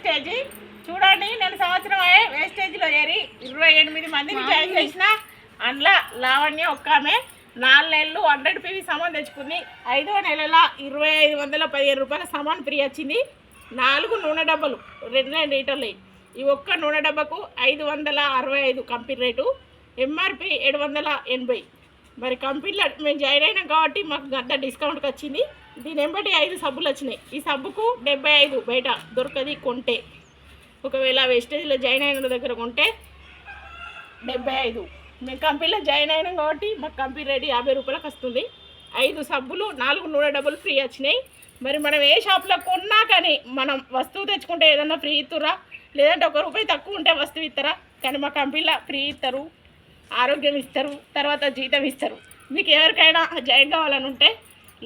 వేస్టేజీ చూడండి, నేను సంవత్సరం అయ్యే వేస్టేజ్లో చేరి 28 మందిని జాయిన్ చేసిన. అందులో లావణ్య ఒక్క ఆమె 4 నెలలు 100 PV సామాన్ తెచ్చుకుంది. 5వ నెలల 2515 రూపాయల సామాన్ ఫ్రీ వచ్చింది. 4 నూనె డబ్బాలు 2 లీటర్లు. ఈ ఒక్క నూనె డబ్బాకు 565 కంపెనీ రేటు, MRP 780. మరి కంపెనీలో మేము జాయిన్ అయినాం కాబట్టి మాకు గంట డిస్కౌంట్కి వచ్చింది. దీని వెంబడి 5 సబ్బులు వచ్చినాయి. ఈ సబ్బుకు 75 బయట దొరకది కొంటే. ఒకవేళ వేస్టేజ్లో జాయిన్ అయిన దగ్గర కొంటే 75. మేము కంపెనీలో జాయిన్ అయినాం కాబట్టి మాకు కంపెనీ రేటు 50 రూపాయలకు వస్తుంది. 5 సబ్బులు 4 నూనె డబ్బులు ఫ్రీ వచ్చినాయి. మరి మనం ఏ షాప్లో కొన్నా కానీ మనం వస్తువు తెచ్చుకుంటే ఏదన్నా ఫ్రీ ఇస్తారా, లేదంటే ₹1 తక్కువ ఉంటే వస్తువు ఇస్తారా? కానీ మా కంపెనీలో ఫ్రీ ఇస్తారు, ఆరోగ్యం ఇస్తారు, తర్వాత జీతం ఇస్తారు. మీకు ఎవరికైనా జాయిన్ కావాలని ఉంటే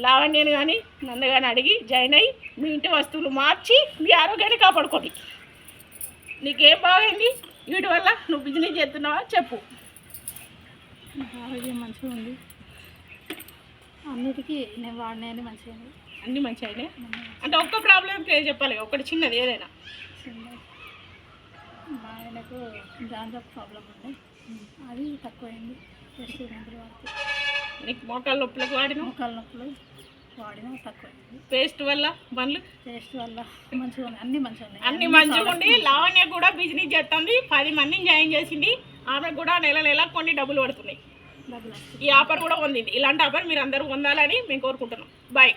లావణ్యని కానీ నన్ను కానీ అడిగి జాయిన్ అయ్యి మీ ఇంటి వస్తువులు మార్చి మీ ఆరోగ్యాన్ని కాపాడుకోండి. నీకేం బాగైంది వీటి వల్ల? నువ్వు బిజినెస్ చేస్తున్నావా చెప్పు. ఆరోగ్యం మంచిగా ఉంది, అన్నిటికీ నేను వాడినాయని మంచిగా ఉంది. అన్నీ మంచిగా అయినాయి అంటే ఒక్క ప్రాబ్లం చెప్పాలి, ఒకటి చిన్నది ఏదైనా. మా ఆయనకు జాండ్రఫ్ ప్రాబ్లం ఉంది, అది తక్కువైంది. టెస్ట్ మందులు వాడితే. నీకు మోకాళ్ళ నొప్పులకు వాడిన? మోకాళ్ళ నొప్పులు వాడినా తక్కువైంది. పేస్ట్ వల్ల బండ్లు? టేస్ట్ వల్ల మంచిగా ఉన్నాయి, అన్నీ మంచిగా ఉన్నాయి. అన్నీ మంచిగా ఉండి లావణ్య కూడా బిజినెస్ చేస్తుంది. 10 మందిని జాయిన్ చేసింది. ఆమె కూడా నెల కొన్ని డబ్బులు పడుతున్నాయి. ఈ ఆఫర్ కూడా పొందింది. ఇలాంటి ఆఫర్ మీరు అందరూ పొందాలని మేము కోరుకుంటున్నాం. బాయ్.